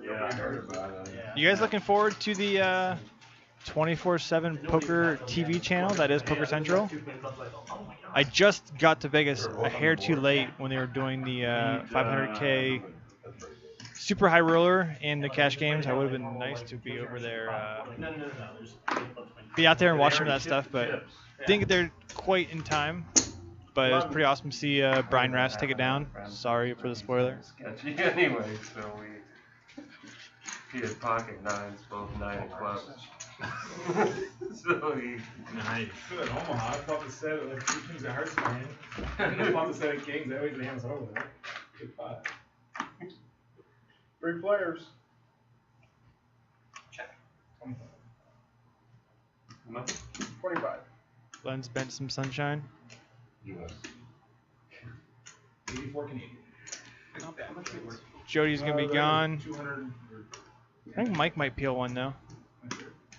Yeah, I heard about it. You guys looking forward to the 24/7 poker TV channel that is Poker Central? I just got to Vegas a hair too late when they were doing the 500K super high roller and the cash games. I would have been nice to be over there, be out there and watch some of that stuff, but didn't get there quite in time. But it was pretty awesome to see Brian Rass take it down. Sorry for the spoiler. Anyway, so he had pocket nines, both 9 and clubs. So he. Nice. Good at Omaha. I thought the set of 2 kings of hearts, man. I thought the set of kings. That way the hands over there. Good 5. 3 players. Check. 25. Glenn's bent some sunshine. US. 84 Canadian. Not bad. Jody's gonna be gone. 200. I think Mike might peel one though.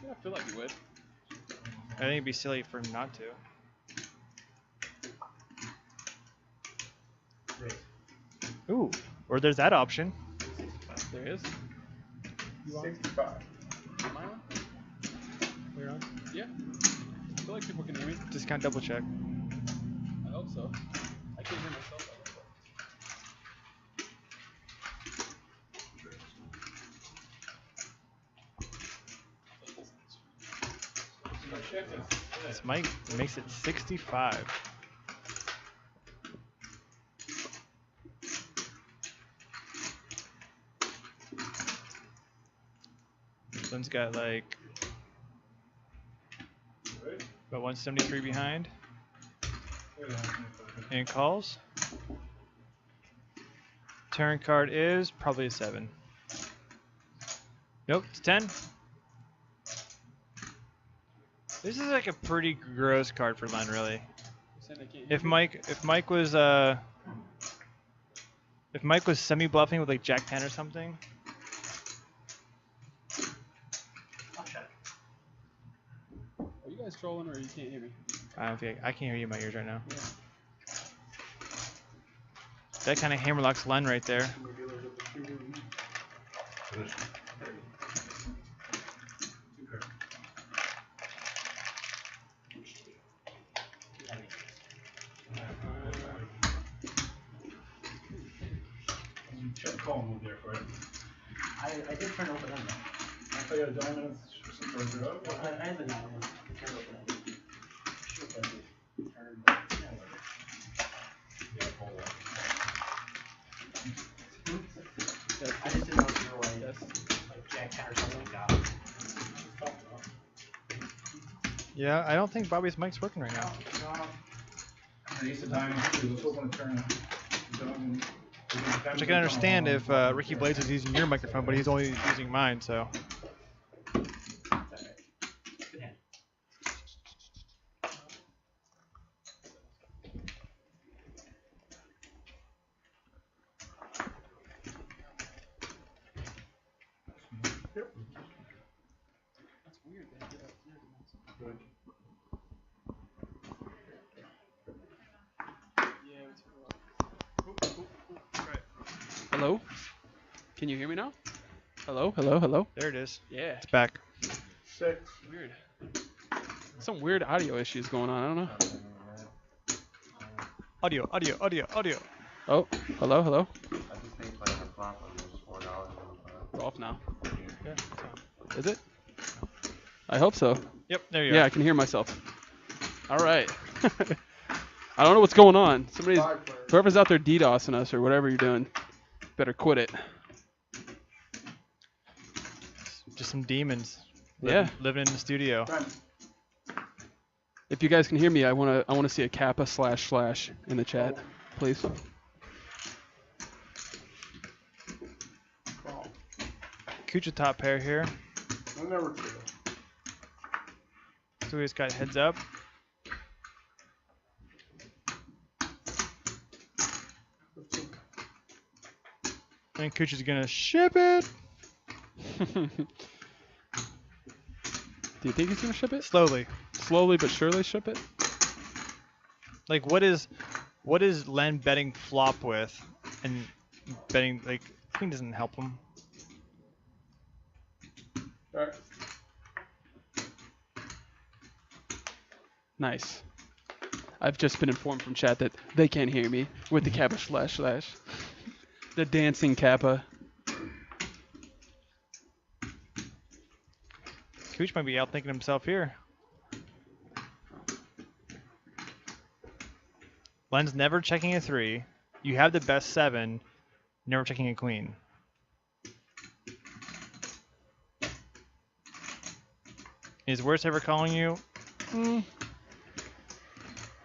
Yeah, I feel like he would. I think it'd be silly for him not to. Ooh, or there's that option. There is. 65. Am I on? We're on. Yeah. I feel like people can hear me. Just kind of double check. I hope so. I can't hear myself. This Mike makes it 65. Glenn's got like about 173 behind. And calls. Turn card is probably a 7. Nope, it's 10. This is like a pretty gross card for Len, really. If Mike was semi bluffing with like Jack 10 or something. I'll check. Are you guys trolling or you can't hear me? I don't think I can't hear you in my ears right now. Yeah. That kind of hammerlocks Len right there. Check call move there for it. I did turn open them. I thought you had dominance for some sort of drug. I have the dominance. I turned open them. Sure, but it turned, but yeah, whatever. Yeah, hold on. I just didn't know if you were like Jack 10 or something like that. Yeah, I don't think Bobby's mic's working right now. Ace of diamonds. Let's open a turn. Which I can understand if Ricky Blades is using your microphone, but he's only using mine, so. Good hand. That's weird. Hello? Can you hear me now? Hello? Hello? Hello? There it is. Yeah. It's back. 6. Weird. Some weird audio issues going on. I don't know. Audio, audio, audio, audio. Oh, hello? Hello? I just think playing the flop on those $4 It's off now. Yeah, it's on. Is it? I hope so. Yep, there you Yeah, go. I can hear myself. All right. I don't know what's going on. Somebody's, whoever's out there DDoSing us or whatever you're doing, better quit it. Just some demons. Yeah. Living in the studio. If you guys can hear me, I wanna see a kappa // in the chat, please. Kucha top pair here. Number 2. So he's got heads up. And Kucha's gonna ship it. Do you think he's gonna ship it? Slowly. Slowly but surely ship it? Like what is Len betting flop with and betting like I think doesn't help him. Alright. Nice. I've just been informed from chat that they can't hear me with the Kappa //. The dancing Kappa. Cooch might be outthinking himself here. Len's never checking a 3. You have the best 7. Never checking a queen. Is worst ever calling you?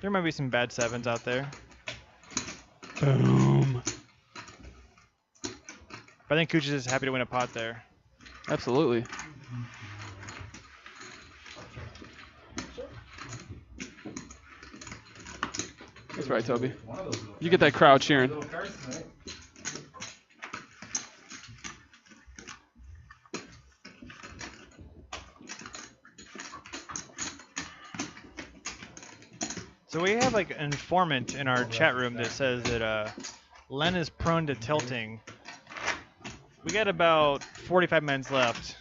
There might be some bad 7s out there. Boom. But I think Cooch is just happy to win a pot there. Absolutely. That's right, Toby. You get that crowd cheering. So we have like an informant in our chat room that says that Len is prone to tilting. We got about 45 minutes left.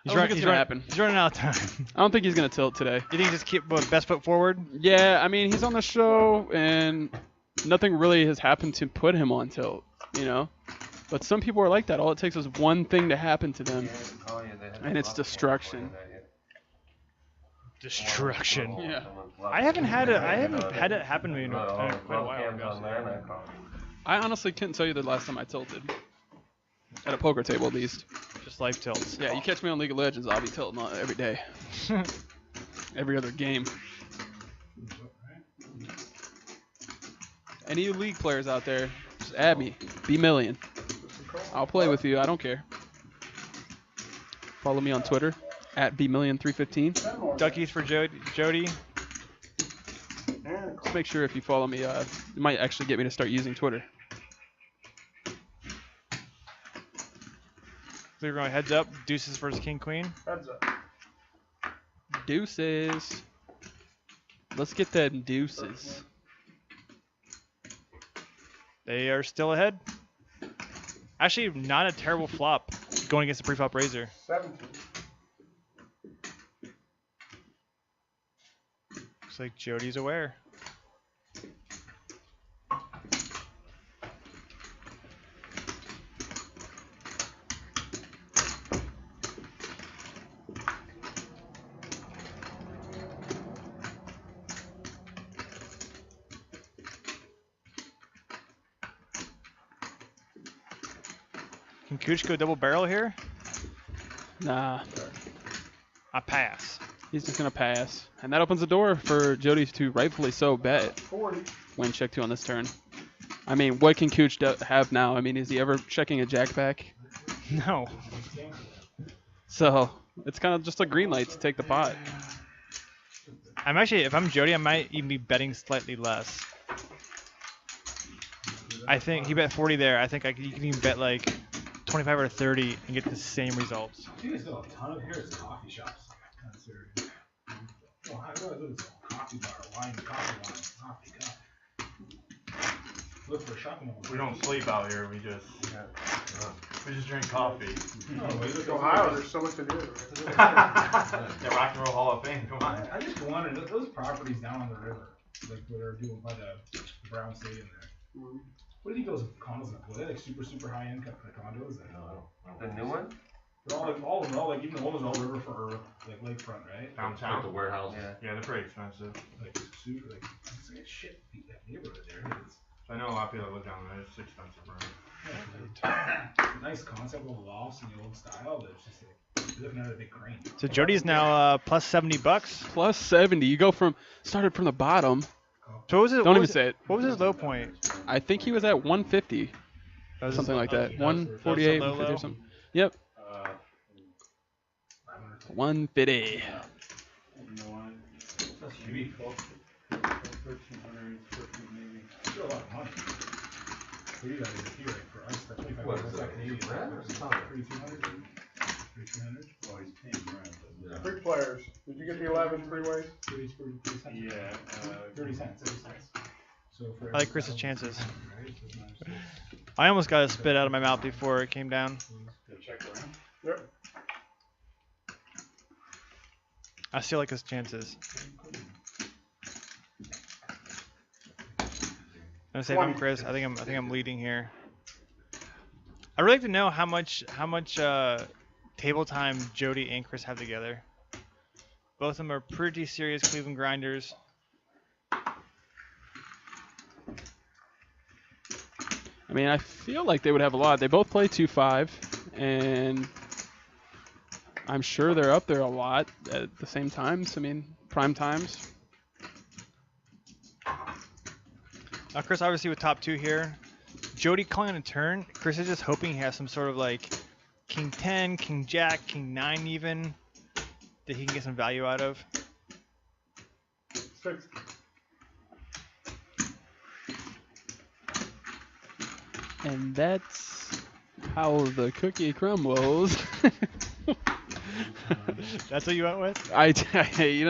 I don't think it's gonna happen. He's running out of time. I don't think he's gonna tilt today. You think just keep best foot forward? Yeah, I mean he's on the show and nothing really has happened to put him on tilt, you know. But some people are like that. All it takes is one thing to happen to them, and it's destruction. Destruction. Yeah. I haven't had it happen to me in quite a while. I honestly couldn't tell you the last time I tilted. At a poker table, at least. Just life tilts. Yeah, you catch me on League of Legends, I'll be tilting every day. Every other game. Any of you League players out there, just add me. B-Million. I'll play with you, I don't care. Follow me on Twitter, at B-Million315. Duckies for Jody. Just make sure if you follow me, it might actually get me to start using Twitter. So we're going heads up. Deuces versus King Queen. Heads up. Deuces. Let's get them deuces. They are still ahead. Actually, not a terrible flop going against the pre-flop raiser. 17. Looks like Jody's aware. Can Cooch go double barrel here? Nah, I pass. he's just gonna pass. And that opens the door for Jody to rightfully so bet 40. when check 2 on this turn. I mean, what can Cooch have now? I mean, is he ever checking a jack back? No. So, it's kind of just a green light to take the pot. I'm actually, if I'm Jody, I might even be betting slightly less. I think he bet 40 there. I think you can even bet like 25 or 30 and get the same results. I think there's still a ton of here. It's coffee shops. Considered. Well, how do I do this? Coffee bar, wine, coffee cup. Look for a shopping mall. We don't sleep out here. We just drink coffee. Ohio, there's so much to do. Yeah, Rock and Roll Hall of Fame. Come on. I just wondered those properties down on the river, like what they're doing by the Brown Stadium there. What do you think those condos are? Were they like super high end condos? The new one? They're all of them are all like even the one was all riverfront or like lakefront, right? Downtown. Like the warehouse. Yeah, they're pretty expensive. Like super like it's like a shit neighborhood there. I know a lot of people that live down there. It's expensive, right? Yeah, nice concept of lofts in the old style, but it's just like you're looking at a big crane. So Jody's now plus 70 bucks. Plus 70. You started from the bottom. So what was it? Don't even say it. What was his low point? I think he was at 150. Something like that. 148, 150 or something. Yep. 150. Maybe 1,300, maybe. Still a lot of money. For you guys, if you like for us, that's 25 bucks. That's Canadian. 3,200. 3,200. Oh, he's paying rent. Three players. Did you get the 11 three-ways? 30 cents. Yeah. 30 cents. So for I like Chris's chances. I almost got a spit out of my mouth before it came down. Yep. I still like his chances. I'm gonna say if I'm Chris, I think I'm leading here. I'd really like to know how much table time Jody and Chris have together. Both of them are pretty serious Cleveland grinders. I mean, I feel like they would have a lot. They both play 2-5, and I'm sure they're up there a lot at the same times. I mean, prime times. Now, Chris, obviously with top 2 here, Jody calling on a turn. Chris is just hoping he has some sort of like King 10, King Jack, King 9 even that he can get some value out of. 6. And that's how the cookie crumbles. That's what you went with? you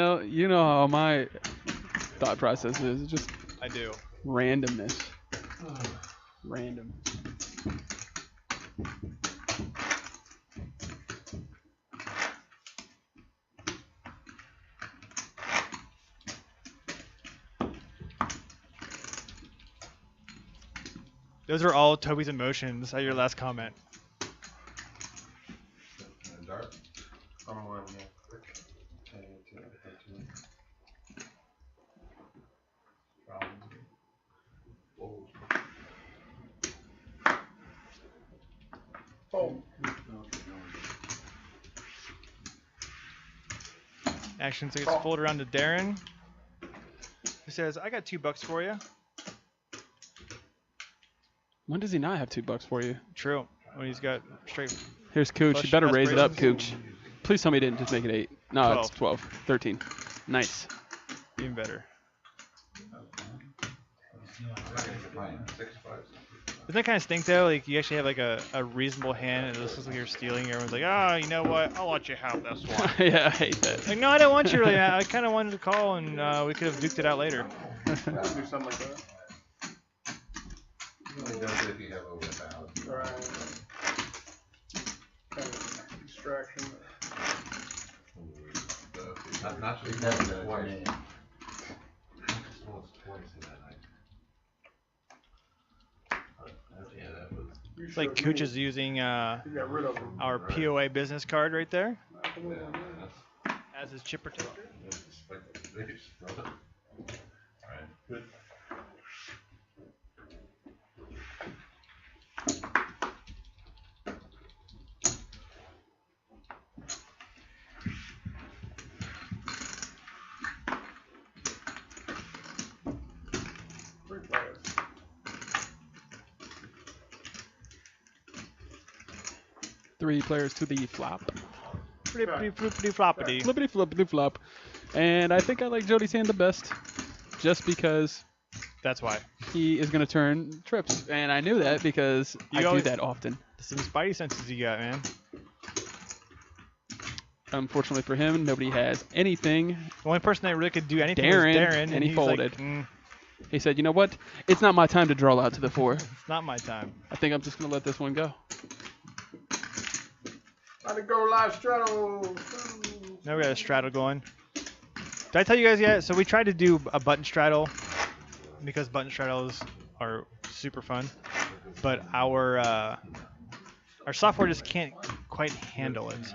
know how my thought process is. It's just I do. randomness. Random. Those are all Toby's emotions at your last comment. Dart. I'm 1, yeah. Okay, 2, 2. Oh. Action, so it gets folded around to Darren, who says, "I got $2 for you." When does he not have $2 for you? True. When he's got straight. Here's Cooch. Flush You better raise it up, aspirations. Cooch. Please tell me he didn't just make it 8. No, 12. it's 12. 13. Nice. Even better. Doesn't that kind of stink though? Like you actually have like a reasonable hand and it looks like you're stealing. Everyone's like, oh, you know what? I'll let you have this one. Yeah, I hate that. Like, no, I don't want you really. I kind of wanted to call and we could have duked it out later. Do something like that. Right. Kind of distraction. Not just twice. It's like Cooch is using You got rid of them. our POA business card right there as his chip protector. Good. Great players. Three players to the flop. Flippity flippity floppity. Flippity flippity flop. And I think I like Jody's hand the best. Just because That's why. he is going to turn trips. And I knew that because You I do always- that often. Some spidey senses you got, man. Unfortunately for him, nobody has anything. The only person that really could do anything Darren, was Darren, and he he's folded. Like, He said, you know what? It's not my time to draw out to the 4. it's not my time. I think I'm just going to let this one go. Let it go live straddle. Now we got a straddle going. Did I tell you guys yet? So we tried to do a button straddle because button straddles are super fun, but our software just can't quite handle it,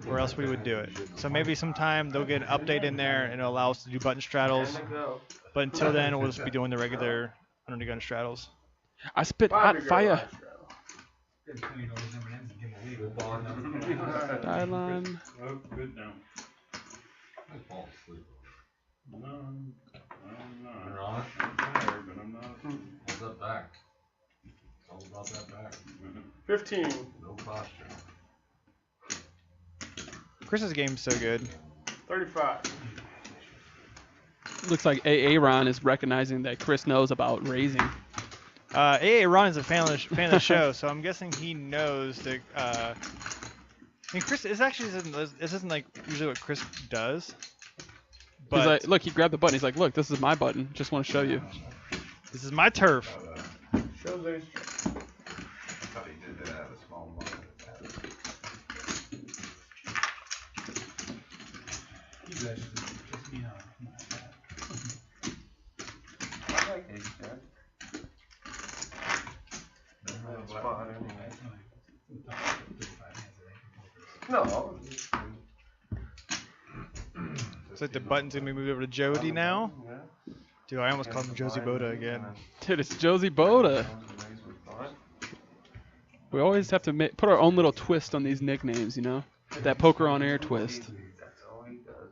or else we would do it. So maybe sometime they'll get an update in there and it'll allow us to do button straddles. But until then, we'll just be doing the regular under the gun straddles. I spit hot fire. Dialine. Oh, good now. I fall asleep. No, I'm not. You're on it? I'm tired, but I'm not. How's that back? It's all about that back. 15. No posture. Chris's game's so good. 35. Looks like Aaron is recognizing that Chris knows about raising. AA Ron is a fan of the show, so I'm guessing he knows that. I mean, Chris, this isn't like usually what Chris does. But He's like, look, he grabbed the button. He's like, look, this is my button. Just want to show you. this is my turf. Shows ace. Thought he did that out of small money. That should piss me off. I like ace jack. That's fine anyway. No. Looks like the button's gonna be moved over to Jody now. Yeah. Dude, I almost called him Josie Boda again. Dude, it's Josie Boda. We always have to put our own little twist on these nicknames, you know? That poker on air twist. That's all he does.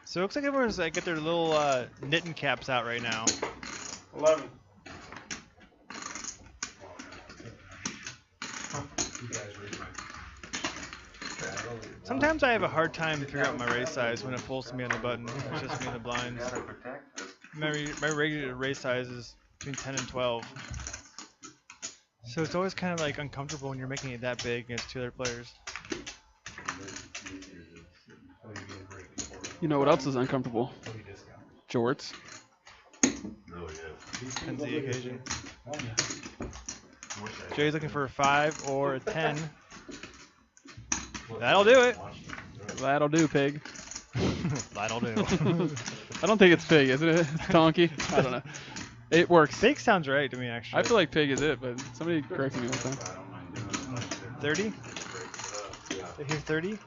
So it looks like everyone's like, got their little knitting caps out right now. 11. Sometimes I have a hard time figuring out my raise size when it pulls to me on the button. It's just me in the blinds. Gotta protect us. My regular raise size is between 10 and 12. So it's always kind of like uncomfortable when you're making it that big against two other players. You know what else is uncomfortable? Jorts. Depends the occasion. Jay's looking for a 5 or a 10. That'll do it. That'll do, pig. That'll do. I don't think it's pig, isn't it? It's donkey. I don't know. It works. Fake sounds right to me, actually. I feel like pig is it, but somebody corrected me one time. 30? Did I hear 30? Did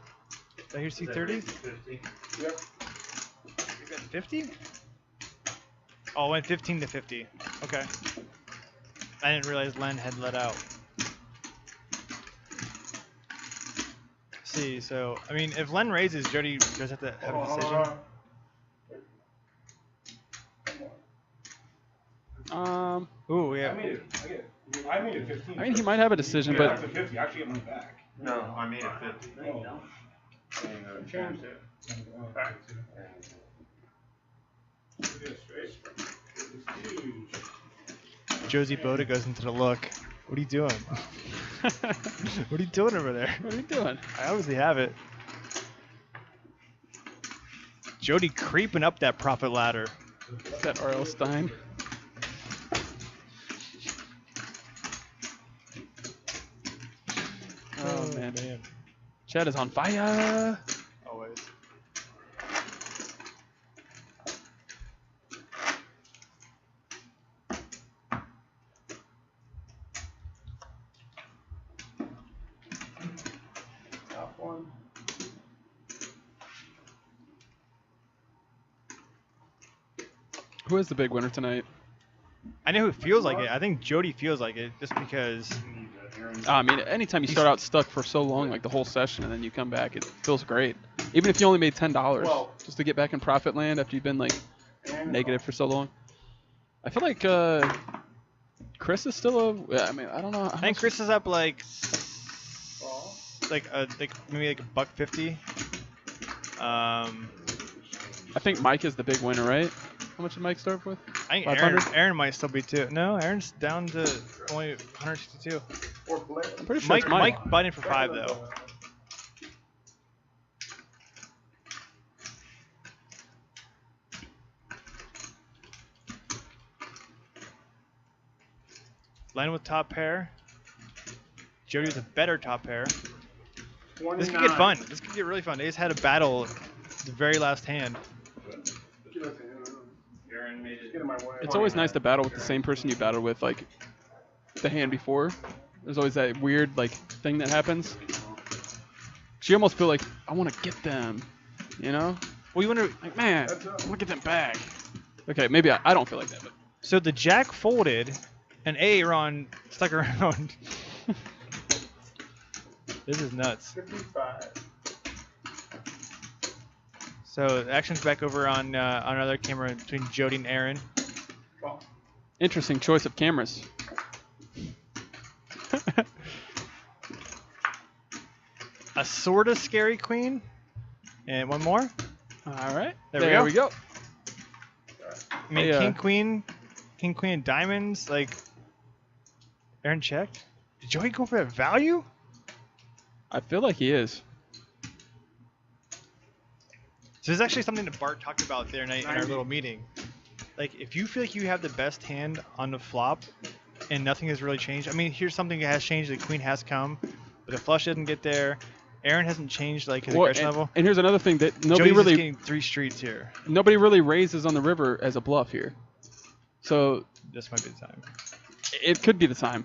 I hear see 30? Yep. 50? Oh, it went 15 to 50. Okay. I didn't realize Len had let out. See, so, I mean, if Len raises, Jody does have to have a decision. Ooh, yeah. I made it 15. I mean, he might have a decision, but After 50, I actually get money back. No. I made it 50. No, you don't. Change it. Back to. Josie Boda goes into the look. What are you doing? What are you doing over there? what are you doing? I obviously have it. Jody creeping up that profit ladder. Is that R.L. Stein? Oh, man. Chad is on fire. Always. Top one. Who is the big winner tonight? I know who feels like it. I think Jody feels like it just because I mean, anytime you start out stuck for so long, like the whole session, and then you come back, it feels great. Even if you only made $10, Well- just to get back in profit land after you've been like negative for so long. I feel like Chris is still I mean, I don't know. I think Chris is up like Well, maybe like $1.50. I think Mike is the big winner, right? How much did Mike start with? I think 500? Aaron might still be too. No, Aaron's down to only 162. or play. I'm pretty sure Mike it's Mike. butting for 5 though. Len with top pair. Jody with a better top pair. 29. This could get fun. This could get really fun. They just had a battle the very last hand. Give it to him. Get in my way. It's always nice to battle with the same person you battled with, like the hand before. There's always that weird like thing that happens. 'Cause you almost feel like I want to get them, you know? Well, you wonder. Like, man, I want to get them back. Okay, maybe I don't feel like that, but So the jack folded, and Aaron stuck around. This is nuts. 55. So the action's back over on another camera between Jody and Aaron. Well, interesting choice of cameras. A sort of scary queen, and one more. All right, There we go. I mean, Hey, king queen, and diamonds. Like, Aaron checked. Did Joey go for that value? I feel like he is. So this is actually something that Bart talked about the other night in our little meeting. like if you feel like you have the best hand on the flop and nothing has really changed. I mean, here's something that has changed. The queen has come, but the flush doesn't get there. Aaron hasn't changed like his aggression level. And here's another thing that nobody Jody's really getting 3 streets here. Nobody really raises on the river as a bluff here. So This might be the time. it could be the time.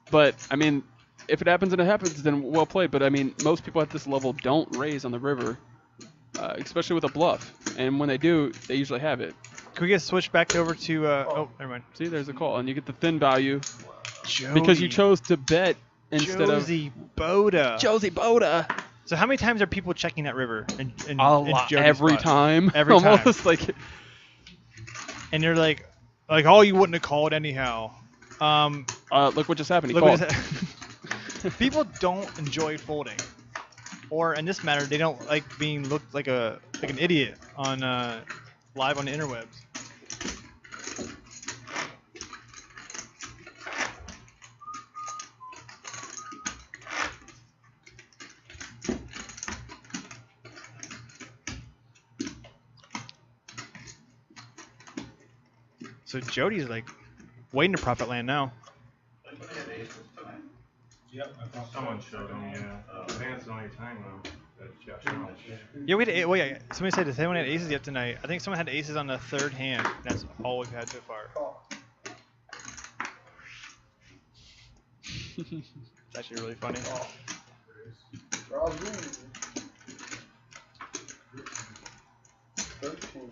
But I mean, if it happens and it happens, then well played. But I mean, most people at this level don't raise on the river, especially with a bluff. And when they do, they usually have it. Can we get switched back over to? Oh, never mind. See, there's a call, and you get the thin value Jody. because you chose to bet instead Josie Boda. Josie Boda. So how many times are people checking that river? In A lot. Jody's Every spot? time. Every time. Almost like. And they're like, oh, you wouldn't have called anyhow. Look what just happened. He Look what called. just people don't enjoy folding, or in this matter, they don't like being looked like an idiot on live on the interwebs. So Jody's like waiting to profit land now. Yep, I thought Someone showed him, yeah. I think it's the only time though. That Jeff showed. Yeah, we had wait. Somebody said, "Does anyone had aces yet tonight?" I think someone had aces on the 3rd hand. That's all we've had so far. It's actually really funny. Rob Green. 13.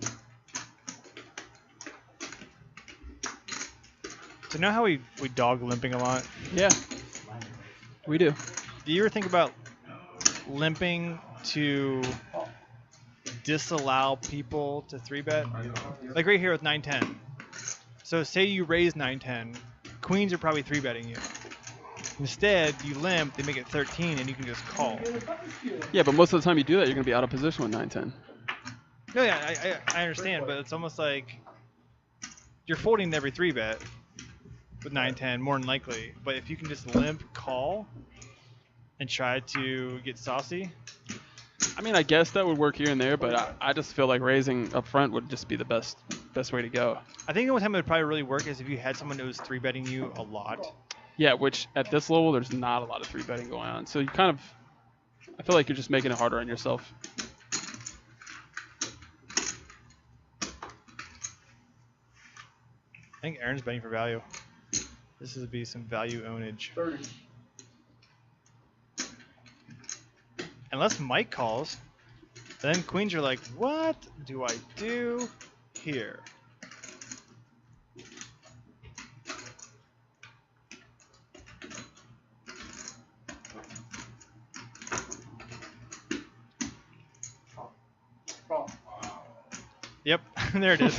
So now how we dog limping a lot. Yeah. We do. Do you ever think about limping to disallow people to 3-bet? Like right here with 9-10. So say you raise 9-10, queens are probably 3-betting you. Instead, you limp, they make it 13, and you can just call. Yeah, but most of the time you do that, you're going to be out of position with 9-10. No, yeah, I understand, but it's almost like you're folding every 3-bet with 9-10, more than likely. But if you can just limp, call, and try to get saucy. I mean, I guess that would work here and there, but I just feel like raising up front would just be the best way to go. I think the only time it would probably really work is if you had someone that was 3-betting you a lot. Yeah, which at this level, there's not a lot of 3-betting going on. So you kind of, I feel like you're just making it harder on yourself. I think Aaron's betting for value. This is be some value ownage. 30. Unless Mike calls, then queens are like, what do I do here? Yep, there it is.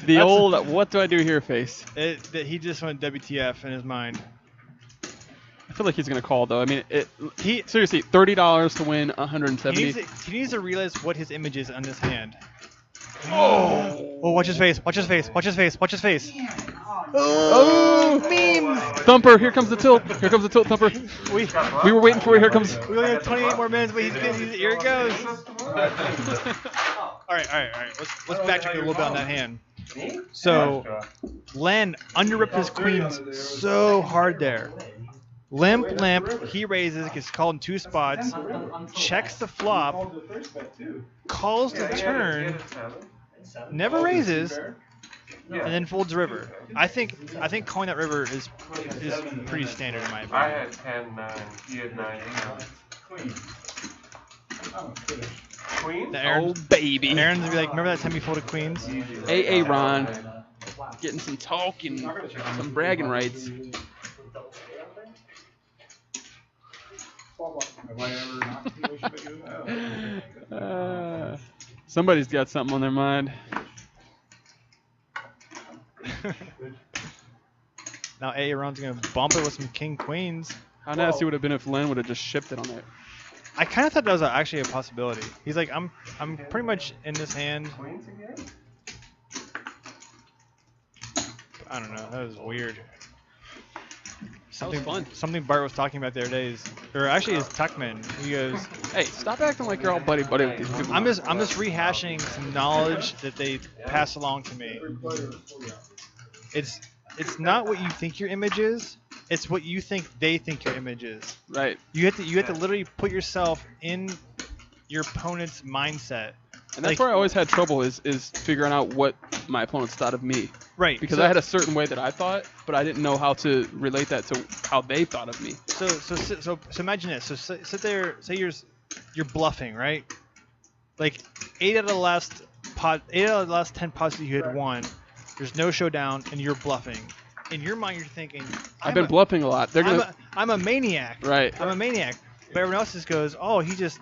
The old "what do I do here" face. He just went WTF in his mind. I feel like he's gonna call though. I mean, he seriously $30 to win 170. He needs to realize what his image is on this hand. Oh, watch his face! Watch his face! Watch his face! Watch his face! Oh, memes! Thumper! Here comes the tilt! Here comes the tilt, Thumper! We were waiting for it. Here comes. We only have 28 more minutes, but here it goes. All right. Let's backtrack a little bit on that hand. So, Len underripped his queens so hard there. Limp, he raises, gets called in 2 spots, checks the flop, calls the turn, never raises, and then folds the river. I think calling that river is pretty standard in my opinion. I had 10-9. He had 9-8. Queen? Oh baby! Aaron's gonna be like, remember that time you folded queens? AA Ron, getting some talking, some bragging rights. Somebody's got something on their mind. Now Aaron's gonna bump it with some king queens. How nasty would it have been if Len would have just shipped it on there? I kind of thought that was actually a possibility. He's like, I'm pretty much in this hand. Queens again? I don't know. That was weird. That was fun. Something Bart was talking about the other day is, or actually is Tuckman. He goes, Hey, stop acting like you're all buddy-buddy with these people. I'm just rehashing some knowledge that they pass along to me. It's not what you think your image is. It's what you think they think your image is. Right. You have to literally put yourself in your opponent's mindset. And that's where I always had trouble is figuring out what my opponents thought of me. Right. Because I had a certain way that I thought, but I didn't know how to relate that to how they thought of me. So imagine this. So sit there. Say you're bluffing, right? Like 8 out of the last 10 pots that you had won. There's no showdown, and you're bluffing. In your mind, you're thinking, I've been bluffing a lot. I'm a maniac. Right. I'm a maniac. But everyone else just goes, oh, he's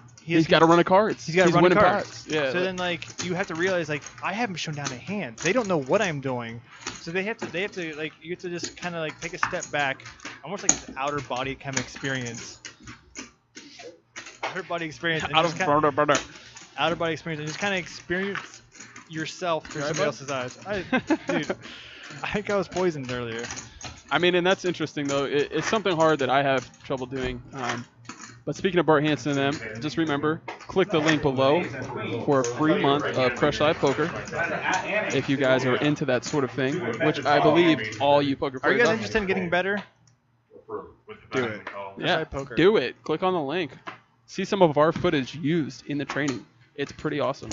got to run a cards. He's got to run winning cards. Pots. Yeah. So then, like, you have to realize, like, I haven't shown down a hand. They don't know what I'm doing. So they have to like, you have to just kind of like take a step back, almost like an outer body kind of experience. Outer body experience. Outer body experience, and just kind of experience yourself through somebody else's eyes. Dude, I think I was poisoned earlier. I mean, and that's interesting though. It's something hard that I have trouble doing. But speaking of Bart Hanson and them, just remember, click the link below for a free month of Crush Live Poker. If you guys are into that sort of thing, which I believe all you poker Are players you guys interested in getting better? Do it. Yeah, Poker. do it. Click on the link. See some of our footage used in the training. It's pretty awesome.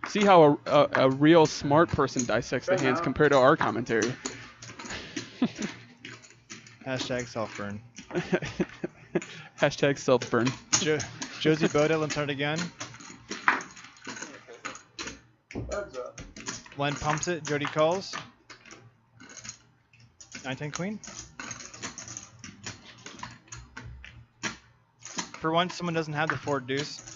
See how a real smart person dissects the hands compared to our commentary. Hashtag self-burn. Hashtag self-burn. Josie Boda, let's start again. Len pumps it, Jody calls. 9-10 queen. For once, someone doesn't have the 4 deuce.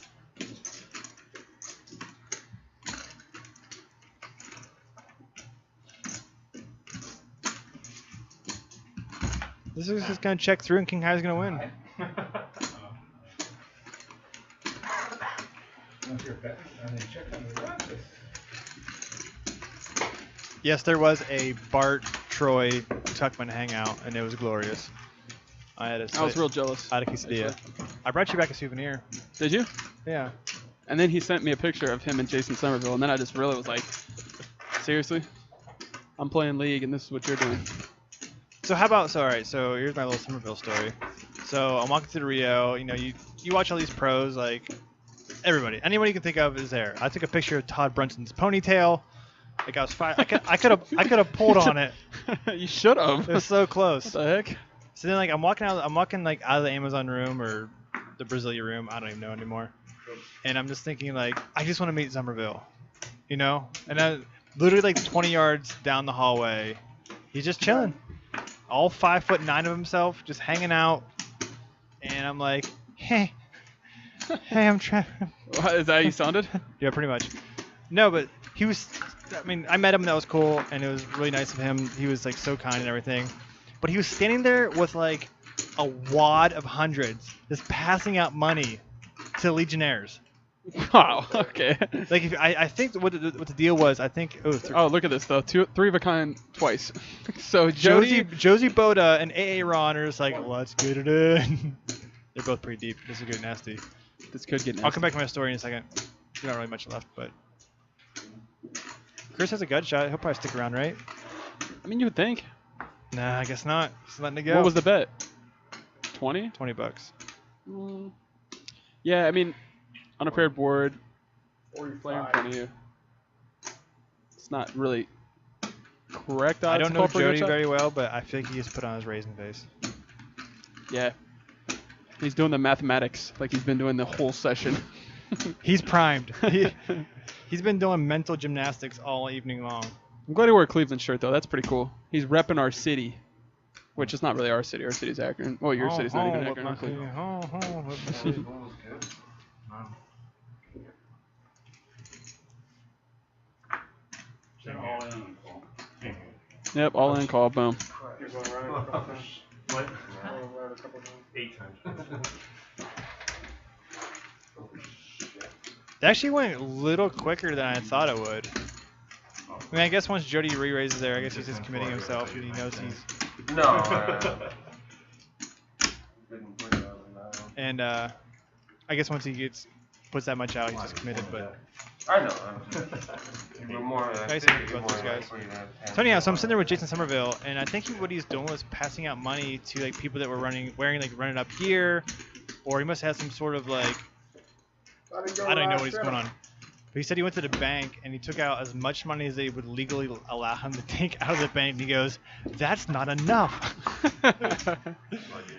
This is just going to check through and King High is going to win. Yes, there was a Bart Troy Tuckman hangout, and it was glorious. I was real jealous. I had a quesadilla. I brought you back a souvenir. Did you? Yeah. And then he sent me a picture of him and Jason Somerville, and then I just really was like, seriously? I'm playing League, and this is what you're doing. So how about, alright, so here's my little Somerville story. So I'm walking through Rio, you know, you watch all these pros, like, everybody, anyone you can think of is there. I took a picture of Todd Brunson's ponytail. Like I was I could have pulled on it. You should have. It was so close. What the heck? So then, like, I'm walking out of the Amazon room or the Brasilia room. I don't even know anymore. And I'm just thinking, like, I just want to meet Somerville, you know. And I literally like 20 yards down the hallway, he's just chilling, all 5'9" of himself, just hanging out. And I'm like, hey, I'm trying. Is that how you sounded? Yeah, pretty much. No, but he was. I mean, I met him. That was cool, and it was really nice of him. He was like so kind and everything. But he was standing there with like a wad of hundreds, just passing out money to Legionnaires. Wow. Okay. Like, I think what the deal was, I think. Oh, look at this though. 3 of a kind twice. So Josie Boda and AA Ron are just like, let's get it in. They're both pretty deep. This is good, nasty. This could get nasty. I'll come back to my story in a second. There's not really much left, but Chris has a gut shot. He'll probably stick around, right? I mean, you would think. Nah, I guess not. Just letting it go. What was the bet? 20? $20. Yeah, I mean, on a paired board, player in front of you. It's not really correct. I don't know Jody very well, but I feel like he just put on his raisin face. Yeah. He's doing the mathematics like he's been doing the whole session. He's primed. He's been doing mental gymnastics all evening long. I'm glad he wore a Cleveland shirt, though. That's pretty cool. He's repping our city, which is not really our city. Our city's Akron. Well, your city's not even Akron. Cleveland. Yep, all in call. Boom. What? 8 times. It actually went a little quicker than I thought it would. I mean, I guess once Jody re-raises there, I guess he's just committing himself and he knows he's... No. Didn't put it on the And I guess once he puts that much out, he's just committed. But I know. We're more. guys think about those guys. So anyhow, so I'm sitting there with Jason Somerville, and I think what he's doing was passing out money to like people that were wearing like running up gear, or he must have some sort of like I don't even know what he's going on. But he said he went to the bank and he took out as much money as they would legally allow him to take out of the bank. And he goes, "That's not enough."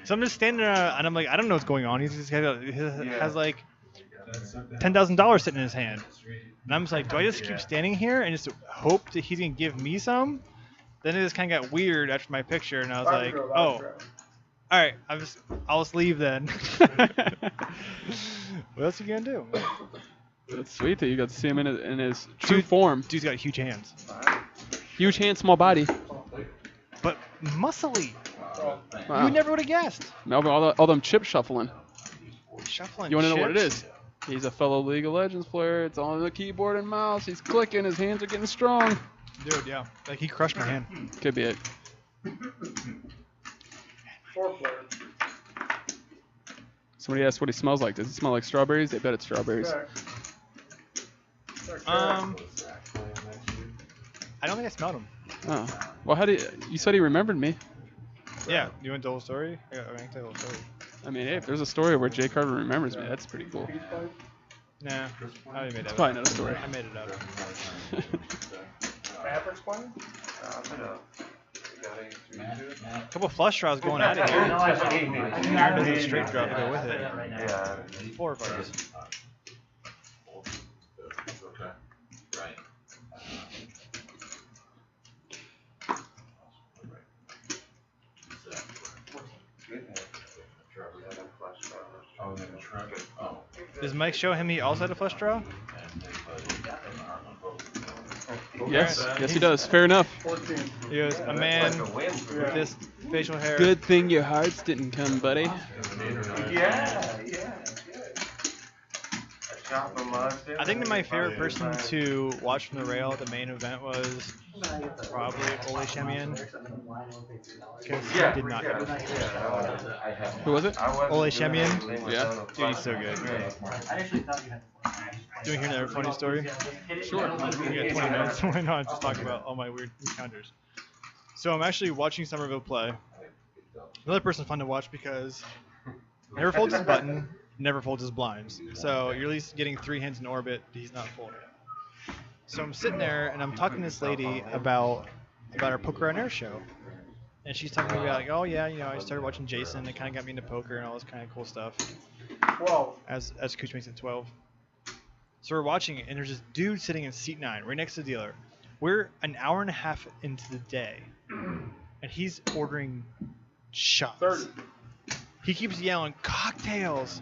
So I'm just standing there and I'm like, I don't know what's going on. He just has like $10,000 sitting in his hand. And I'm just like, do I just keep standing here and just hope that he's gonna give me some? Then it just kind of got weird after my picture, and I was like, oh, all right, I'll just leave then. What else are you gonna do? It's sweet that you got to see him in his true form. Dude's got huge hands, Huge hand, small body. but muscly. Wow. You never would have guessed. Melvin, all them chip shuffling. Shuffling. You want to know what it chips. is? He's a fellow League of Legends player. It's on the keyboard and mouse. He's clicking. His hands are getting strong. Dude, yeah. Like he crushed my hand. Could be it. 4-player. Somebody asked what he smells like. Does it smell like strawberries? They bet it's strawberries. I don't think I smelled him. Oh. Well, how do you said he remembered me? Yeah. You want the whole story? Yeah, I can tell the whole story. I mean, hey, if there's a story where Jay Carter remembers me, that's pretty cool. Nah, I already made that It's up. probably not a story. I made it up. Mavericks playing? A couple flush draws going out of here. Aaron does a straight draw to go with it. Yeah. 4 of ours. Does Mike show him he also had a flush draw? Yes, yes he does. Fair enough. 14. He goes, a man with this facial hair. Good thing your hearts didn't come, buddy. Yeah. I think that my favorite person to watch from the rail at the main event was probably Ole Shemian. Because he did not get it. Who was it? Ole Shemian. Yeah. Dude, he's so good. Do you hear another funny story? Sure. We got 20 minutes. Why not just talk about all my weird encounters? So I'm actually watching Somerville play. Another person fun to watch because never folds his button, never folds his blinds. So you're at least getting 3 hands in orbit. He's not folding. So I'm sitting there and I'm talking to this lady about our Poker on Air show. And she's talking about like, oh yeah, you know, I started watching Jason. It kind of got me into poker and all this kind of cool stuff. 12. As Cooch makes it 12. So we're watching it, and there's this dude sitting in seat 9, right next to the dealer. We're an hour and a half into the day, and he's ordering shots. 30. He keeps yelling, cocktails!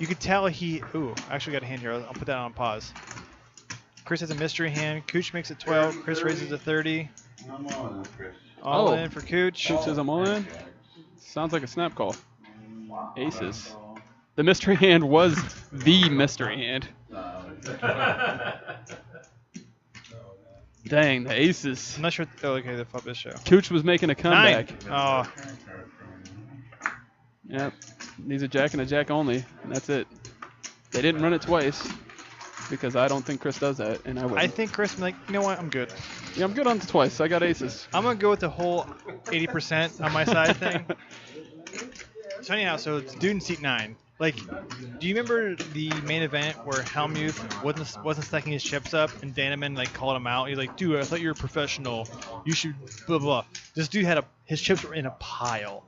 You could tell he... Ooh, I actually got a hand here. I'll put that on pause. Chris has a mystery hand. Cooch makes it 12. Chris raises to 30. I'm all in, Chris. All Oh. in for Cooch. Shoot says I'm all in. Sounds like a snap call. Aces. The mystery hand was the mystery hand. Dang, the aces. I'm not sure... Oh, okay, the flop this show. Cooch was making a 9! comeback. Oh, Yep. Needs a jack and a jack only, and that's it. They didn't run it twice because I don't think Chris does that, and I wouldn't. I think Chris, like, you know what? I'm good. Yeah, I'm good on it twice. I got aces. I'm going to go with the whole 80% on my side thing. So anyhow, so it's dude in seat 9. Like, do you remember the main event where Helmuth wasn't stacking his chips up and Daneman like called him out? He's like, dude, I thought you were a professional. You should blah blah. This dude had his chips were in a pile,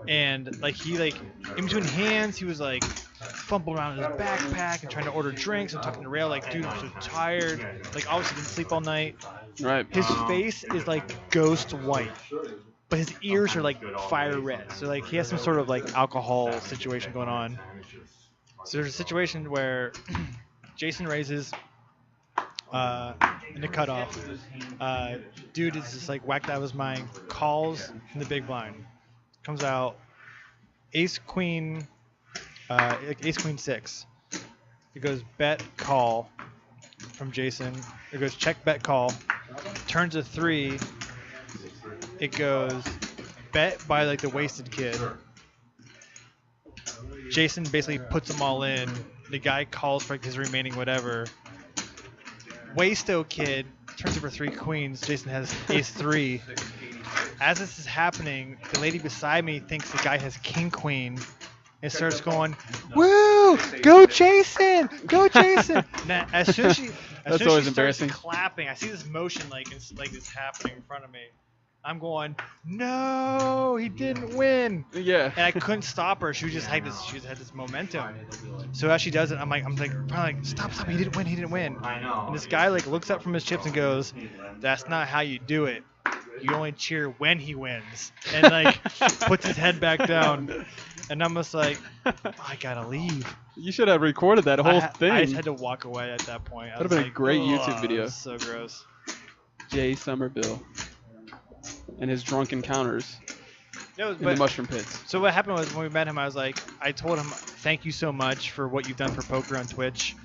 and like he like in between hands he was like fumbling around in his backpack and trying to order drinks and talking to Rail like, dude, I'm so tired. Like obviously didn't sleep all night. Right. His face is like ghost white. But his ears are like fire red. So like he has some sort of like alcohol situation going on. So there's a situation where Jason raises in the cutoff. Dude is just like whacked out of his mind, calls in the big blind. Comes out ace queen 6. It goes bet call from Jason. It goes check bet call. Turns a 3. It goes bet by like the wasted kid. Jason basically puts them all in. The guy calls for like, his remaining whatever. Waysto kid turns over 3 queens. Jason has ace 3. As this is happening, the lady beside me thinks the guy has king queen and starts going, "Woo! Go Jason! Go Jason!" Now, as soon as she starts embarrassing. clapping, I see this motion like it's happening in front of me. I'm going, "No, he didn't win!" Yeah. And I couldn't stop her. She was just had this momentum. So as she does it, I'm like, "Stop! He didn't win! I know. And this guy like looks up from his chips and goes, "That's not how you do it. You only cheer when he wins." And like puts his head back down. And I'm just like, I gotta leave. You should have recorded that whole thing. I just had to walk away at that point. That'd have been a great YouTube video. So gross. Jay Somerville and his drunk encounters in the mushroom pits. So what happened was when we met him, I told him, "Thank you so much for what you've done for poker on Twitch.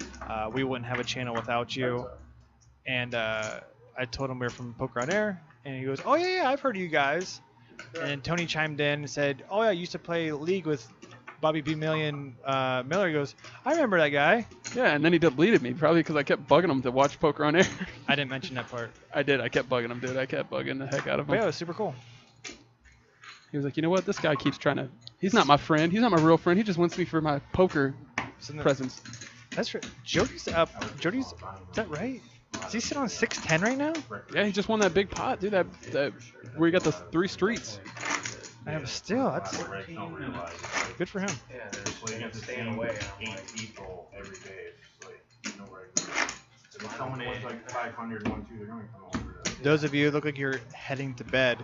We wouldn't have a channel without you." And I told him we were from Poker on Air, and he goes, "Oh yeah, I've heard of you guys." And Tony chimed in and said, "Oh yeah, I used to play League with Bobby B. Million Miller." He goes, "I remember that guy." Yeah, and then he deleted me, probably because I kept bugging him to watch Poker on Air. I didn't mention that part. I did. I kept bugging him, dude. I kept bugging the heck out of him. But yeah, it was super cool. He was like, "You know what? This guy keeps trying to... He's not my friend. He's not my real friend. He just wants me for my poker presence." That's right. Jody's up. Jody's... Is that right? Is he sitting on 610 right now? Yeah, he just won that big pot, dude. That where he got the 3 streets. I have still. That's good for him. Yeah, they're staying away. 8 people every day. It's like no regular. If someone wants like 500, 1, 2, they're going to come over. Those of you look like you're heading to bed.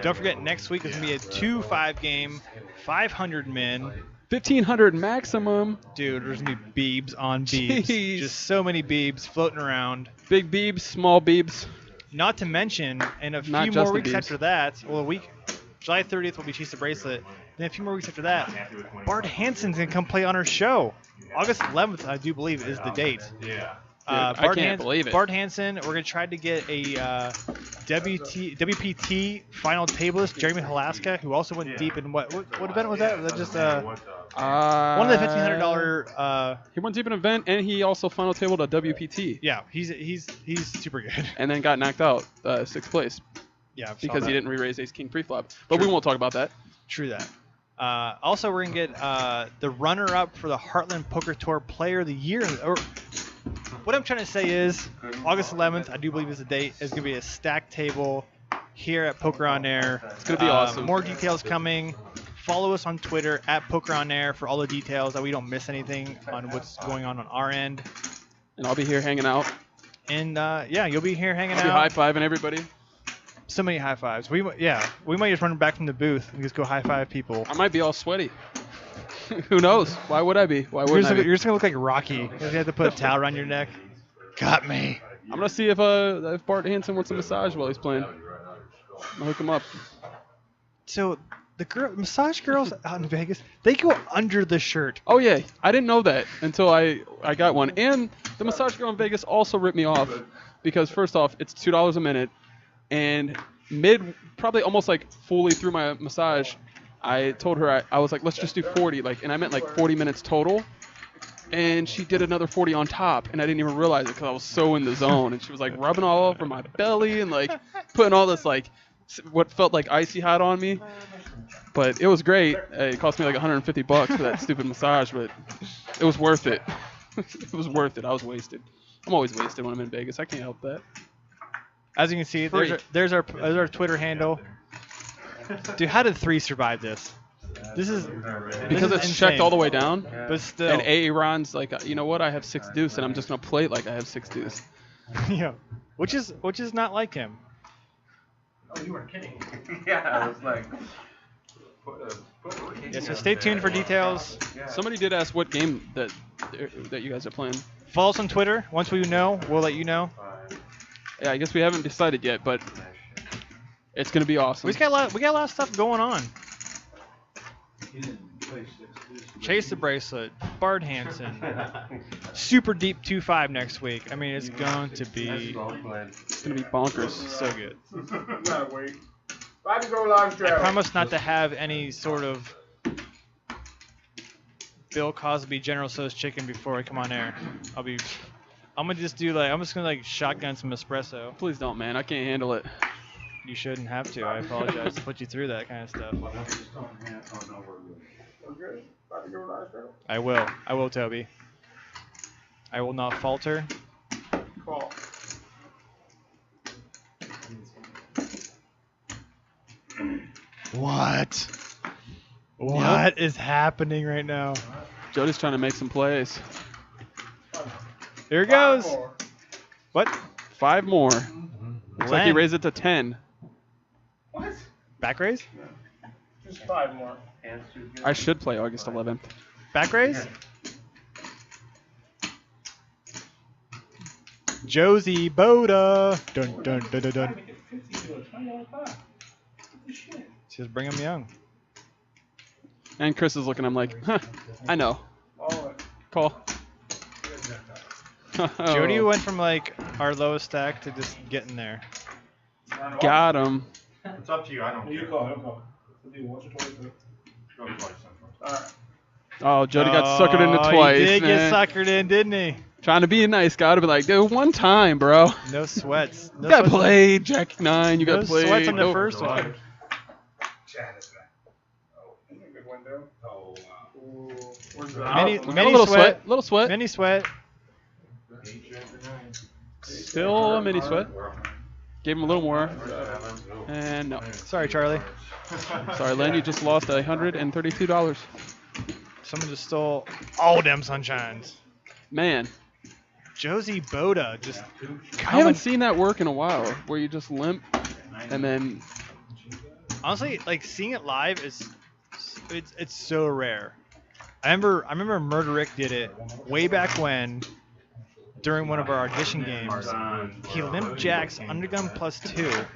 Don't forget, next week is going to be a 2-5 game, 500 min. 1,500 maximum. Dude, there's going to be beebs on beebs. Jeez. Just so many beebs floating around. Big beebs, small beebs. Not to mention, in a Not few just more the weeks beebs. after that, well, a week, July 30th will be Chase the Bracelet. Then a few more weeks after that, Bart Hansen's going to come play on our show. August 11th, I do believe, is the date. Yeah. I can't believe it. Bart Hansen, we're going to try to get a WPT final tableist, Jeremy Halaska, who also went deep in what event was that? Was that just one of the $1,500? He went deep in an event, and he also final tabled a WPT. Yeah, he's super good. And then got knocked out 6th place Yeah, because he didn't re-raise ace king preflop. But we won't talk about that. True that. Also, we're gonna get the runner-up for the Heartland Poker Tour Player of the Year. Or what I'm trying to say is, August 11th, I do believe is the date. Is gonna be a stack table here at Poker on Air. It's gonna be awesome. More details coming. Follow us on Twitter at Poker on Air for all the details, that we don't miss anything on what's going on our end. And I'll be here hanging out. And yeah, you'll be here hanging I'll be out. high-fiving everybody. So many high fives. We might just run back from the booth and just go high five people. I might be all sweaty. Who knows? Why would I be? Why wouldn't I be? You're just gonna look like Rocky. You have to put a towel around your neck. Got me. I'm gonna see if Bart Hansen wants a massage while he's playing. I'm gonna hook him up. So the massage girls out in Vegas, they go under the shirt. Oh yeah, I didn't know that until I got one. And the massage girl in Vegas also ripped me off because first off, it's $2 a minute, and probably almost like fully through my massage, I told her I was like, let's just do 40, and I meant like 40 minutes total. And she did another 40 on top, and I didn't even realize it because I was so in the zone. And she was like rubbing all over my belly and like putting all this like what felt like icy hot on me. But it was great. It cost me like $150 for that stupid massage, but it was worth it. It was worth it. I was wasted. I'm always wasted when I'm in Vegas. I can't help that. As you can see, there's our Twitter handle. Dude, how did 3 survive this? This is because it's checked all the way down. But still, and Aaron's like, you know what? I have 6 deuce, and I'm just gonna play it like I have 6 deuce. Yeah, which is not like him. Oh, you weren't kidding. Yeah, I was like. Yeah, so stay tuned for details. Somebody did ask what game that you guys are playing. Follow us on Twitter. Once we know, we'll let you know. Yeah, I guess we haven't decided yet, but it's gonna be awesome. We got a lot of stuff going on. Chase the Bracelet, Bart Hansen, super deep 2-5 next week. I mean, it's going to be bonkers. So good. Gotta wait. I promise not to have any sort of Bill Cosby General Tso's chicken before I come on air. I'm gonna just do like I'm just gonna like shotgun some espresso. Please don't, man. I can't handle it. You shouldn't have to. I apologize to put you through that kind of stuff. I will, Toby. I will not falter. Call. What? What is happening right now? Jody's trying to make some plays. Here it goes. What? 5 more. Looks like he raised it to 10. What? Back raise? Just 5 more. I should play August 11th. Back raise? Josie Boda. Dun dun dun dun dun. Just bring him young. And Chris is looking at him like, huh, I know. Call. Jody went from like our lowest stack to just getting there. Got him. It's up to you. I don't You care. call, you call. Do once or twice. Go twice. Alright. Oh, Jody got suckered into twice. He did man. get suckered in, didn't he? Trying to be a nice guy to be like, dude, one time, bro. No sweats. No You got sweats. played, Jack 9. You No got played. sweats on the No- first one. Chat is back. Oh, that's a good window. Oh, wow. Ooh. Where's the Mini, We got mini a little sweat. Little sweat. Mini sweat. 8 after 9. Still a mini sweat. Gave him a little more. And no. Sorry, Charlie. Sorry, Len, you just lost $132. Someone just stole all them sunshines. Man, Josie Boda just I coming. haven't seen that work in a while, where you just limp and then Honestly, like seeing it live is it's so rare. I remember Murder Rick did it way back when during one of our audition games. He limp jacks undergun +2.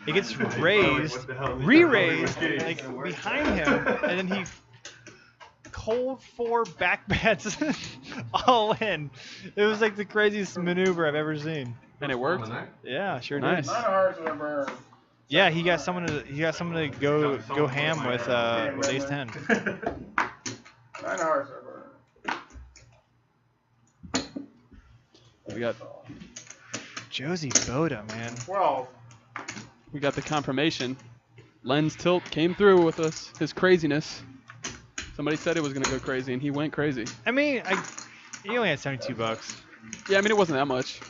It gets raised, re-raised, like behind him, and then he cold 4 back bets all in. It was like the craziest maneuver I've ever seen. and it worked. Yeah, sure Nice. did. 9 hearts are burned. Yeah, he got someone to go ham with Ace 10. 9 hearts are burned. We got Josie Boda, man. 12. we got the confirmation. Len's tilt came through with us. His craziness. Somebody said it was gonna go crazy, and he went crazy. I mean, he only had $72. Yeah, I mean it wasn't that much.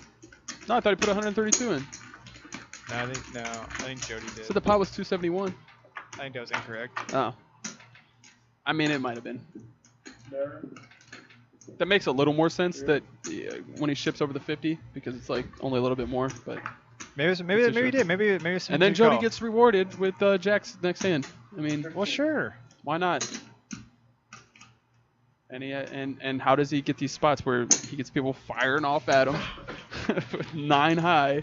No, I thought he put 132 in. I think Jody did. So the pot was 271. I think that was incorrect. Oh. I mean, it might have been. There. That makes a little more sense that when he ships over the 50, because it's like only a little bit more. But Maybe he did. Maybe it's and then Jody gets rewarded with Jack's next hand. I mean, Well, sure. why not? And and how does he get these spots where he gets people firing off at him? 9 high.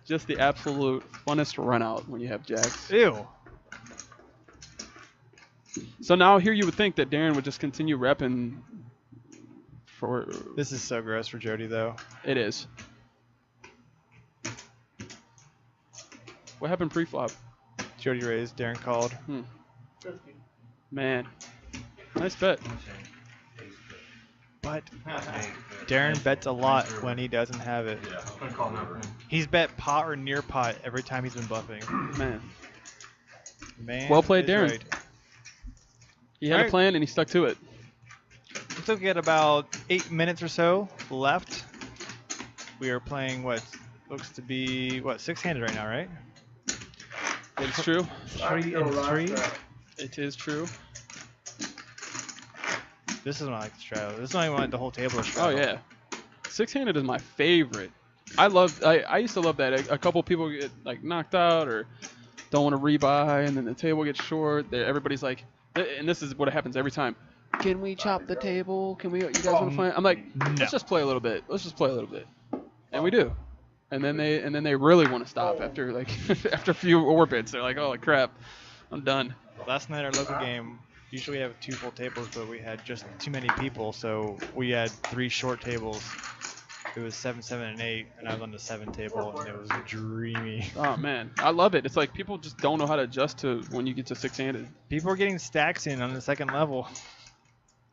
Just the absolute funnest run out when you have Jacks. Ew. So now here you would think that Darren would just continue repping for. This is so gross for Jody, though. It is. What happened pre-flop? Jody raised, Darren called. 50. Man, nice bet. But Darren bets a lot when he doesn't have it. Yeah, I'm gonna call number. He's bet pot or near pot every time he's been bluffing. Man, Man, well played, is Darren. right. he had a Alright. plan and he stuck to it. Looks like we got about 8 minutes or so left. We are playing what looks to be 6-handed right now, right? It's true. 3 and 3. It is true. This is not like the straddle. This is not even like the whole table of Oh straddle. yeah, 6-handed is my favorite. I used to love that. A couple people get like knocked out or don't want to rebuy, and then the table gets short. Everybody's like, and this is what happens every time. Can we chop the table? Can we? You guys want to play? I'm like, No. let's just play a little bit. Let's just play a little bit, and we do. And then they really want to stop after like after a few orbits. They're like, oh crap, I'm done. Last night our local game, usually we have 2 full tables, but we had just too many people, so we had 3 short tables. it was 7, 7, and 8, and I was on the 7 table, and it was dreamy. Oh man, I love it. It's like people just don't know how to adjust to when you get to 6-handed. People were getting stacks in on the 2nd level.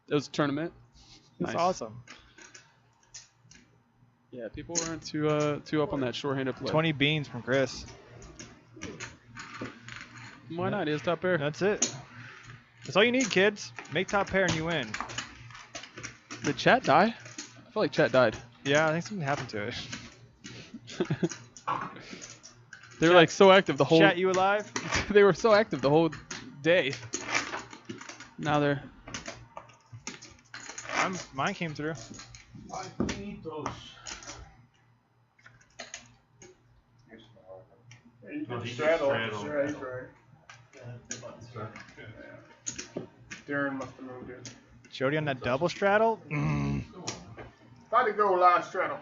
It was a tournament. It's Nice. awesome. Yeah, people weren't too up on that short-handed play. 20 beans from Chris. Why not? He has top pair. That's it. That's all you need, kids. Make top pair and you win. Did chat die? I feel like chat died. Yeah, I think something happened to it. They were like so active the whole. Chat, you alive? They were so active the whole day. Now they're. Mine came through. I need those. Yeah, you No, can he straddle. straddled. Sure, he's right. Yeah, the buttons. Darren must have moved it. Jody on that double straddle? How'd it go last straddle?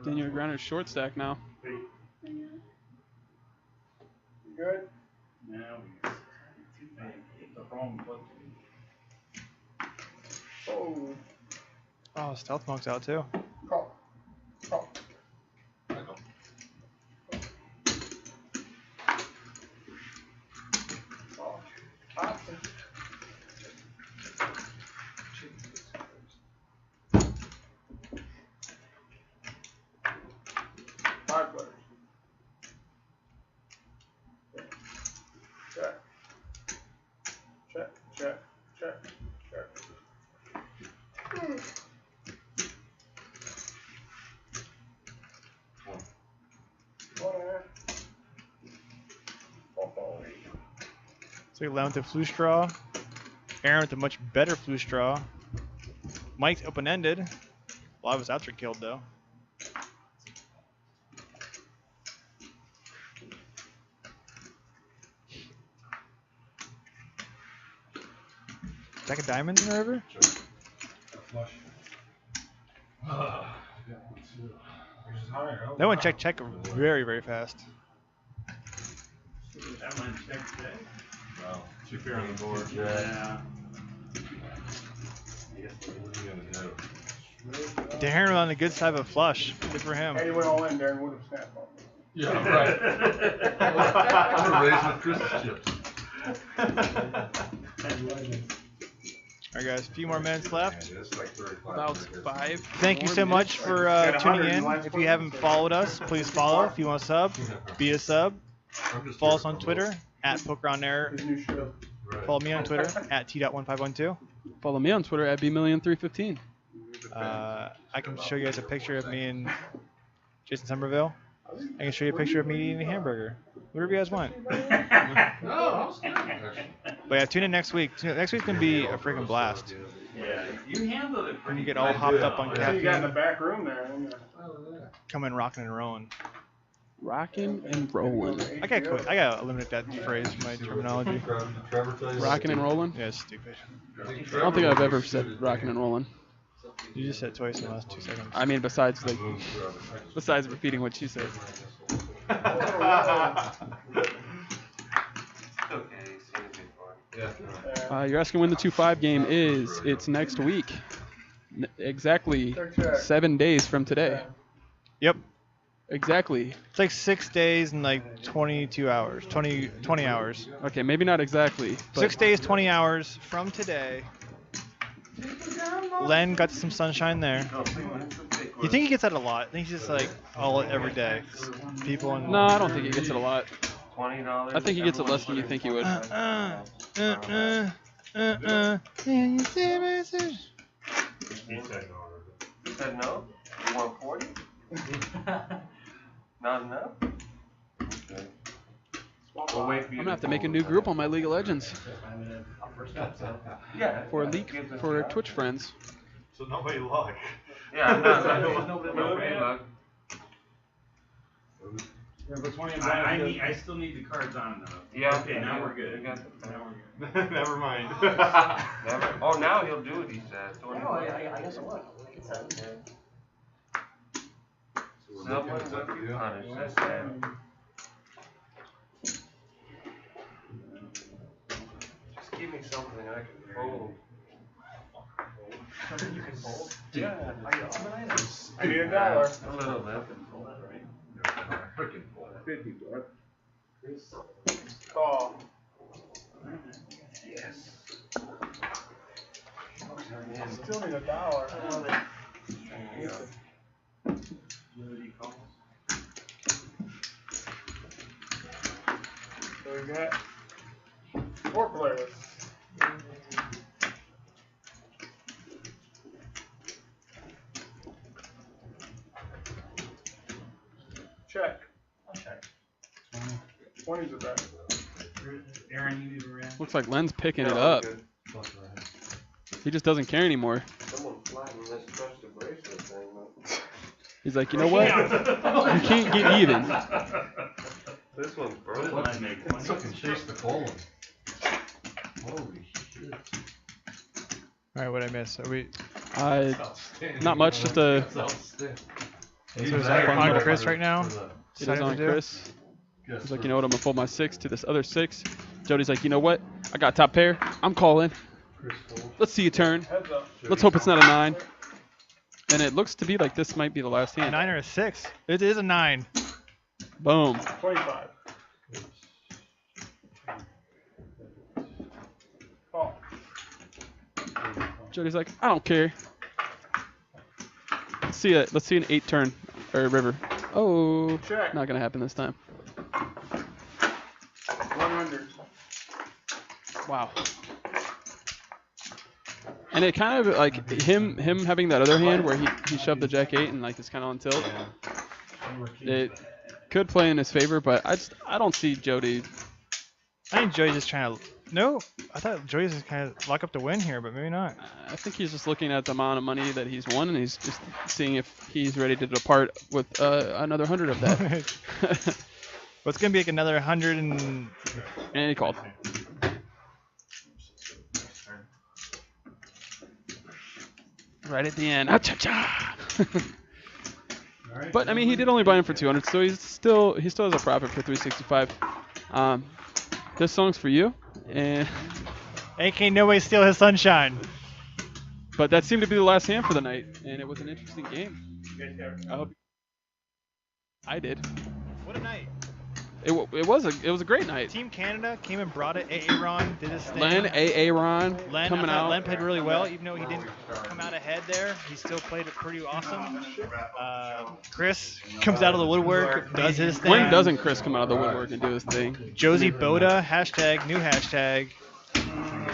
Daniel Griner's short stack now. You good? Now we hit the wrong button. Oh, Oh, Stealth Monk's out too. call. Call. Oh, awesome. Five players. Check. Check, check, check, check. So 11th at Flu Straw. Aaron with a much better Flu Straw. Mike's open-ended. A lot of his outs are killed though. Stack of diamonds in the river? Flush. That one check very, very fast. That one checked today. Wow. Too fair on the board. Yeah. What are you gonna do? Darren on the good side of a flush. Good for him. Hey, you went all in, Darren would have snapped on me. Yeah, right. I'm gonna raise my Christmas chips. Alright guys, a few more minutes left. About 5. Thank you so much for tuning in. If you haven't followed us, please follow. If you want to sub, be a sub. Follow us on Twitter at PokerOnAir. His new show. Follow me on Twitter at T.1512. Follow me on Twitter at bmillion315. I can show you guys a picture of me and Jason Somerville. I can show you a picture of me eating a hamburger. Whatever you guys want. But yeah, tune in next week. Next week's going to be a freaking blast. Yeah, you handled it When pretty you get good. all hopped up on So you got in the caffeine, back room there. Didn't you? coming rocking and rolling. Rocking and rolling. I gotta eliminate that phrase from my terminology. Rocking and rolling? Yeah, it's stupid. I don't think I've ever said rocking and rolling. You just said it twice in the last 2 seconds. I mean, besides repeating what she said. You're asking when the 2-5 game is. It's next week. Exactly 7 days from today. Yep. Exactly. It's like 6 days and like 22 hours. 20 hours. Okay, maybe not exactly. But 6 days, 20 hours from today. Len got some sunshine there. You think he gets that a lot? I think he's just like every day. People in. No, I don't think he gets it a lot. $20. I think he gets it less than you think he would. Can you see a message? He said no. You said no? You want 40? Not enough? Okay. We'll wait for you I'm gonna have to make a new group on my League of Legends Yeah. for Twitch friends. So nobody luck. Yeah, nobody luck. I still need the cards on though. Yeah. Okay, now we're good. We got Now we're good. Never mind. Never. Oh, now he'll do it, he said. No, I guess it would. It's Someone's gonna be punished. That's it. Just give me something I can fold. Something you can fold? Yeah. I I need $1. A little bit. Freaking bull. 50, bro. Call. Yes. Still need $1. I love it. There you go. So we got 4 players. Check. I'll check. 20's a bet. Aaron, you even ran. Looks like Len's picking it No, up. good. He just doesn't care anymore. Someone flattened this special bracelet thing, though. He's like, you know what? You can't get even. This one's broken. Let's fucking chase the colon. Holy shit. All right, what I miss? Are we? Outstanding. Not much, just a- That's outstanding. So is that on Chris right now? It is Decided on to do? Chris. He's like, you know what? I'm gonna fold my 6 to this other 6. Jody's like, you know what? I got top pair. I'm calling. Let's see you turn. Heads up. Let's hope it's not a 9. And it looks to be like this might be the last A hand. 9 or a 6? It is a 9. Boom. 25. Call. Jody's like, I don't care. Let's see it. Let's see an 8 turn or river. Oh, Check. not gonna happen this time. 100. Wow. And it kind of like him having that other hand where he shoved the jack 8 and like it's kind of on tilt. It could play in his favor, but I don't see Jody. I think Joey's just trying to. No, I thought Joey's just kind of lock up the win here, but maybe not. I think he's just looking at the amount of money that he's won and he's just seeing if he's ready to depart with another 100 of that. Well, it's gonna be like another 100 and. And he called. Right at the end. Ah-cha-cha! But I mean, he did only buy him for 200, so he still has a profit for 365. This song's for you, and AK no way steal his sunshine. but that seemed to be the last hand for the night, and it was an interesting game. I hope I did. What a night. It was a great night. Team Canada came and brought it. AA Ron did his thing. Len, AA Ron Len, coming I thought out. Len played really well, even though he didn't come out ahead there. He still played it pretty awesome. Chris comes out of the woodwork, does his thing. When doesn't Chris come out of the woodwork and do his thing? Josie Boda, hashtag, new hashtag,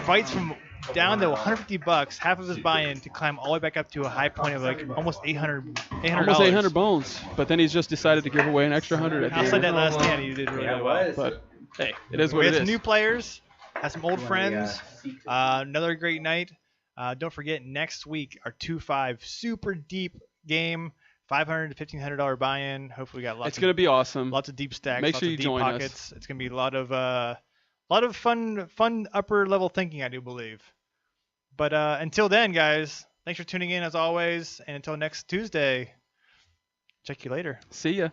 fights from down to $150, half of his buy-in, to climb all the way back up to a high point of like almost $800. Almost 800 bones, but then he's just decided to give away an extra 100 at the Outside end. that last hand, he did really well. But hey, it is what We it had some is. new players, had some old friends. Another great night. Don't forget, next week, our 2-5 super deep game, $500 to $1,500 buy-in. Hopefully, we got It's gonna be awesome. lots of deep stacks, Make lots sure of you deep join us. pockets. It's gonna be a lot of fun upper level thinking, I do believe. But until then, guys, thanks for tuning in as always, and until next Tuesday, check you later. See ya.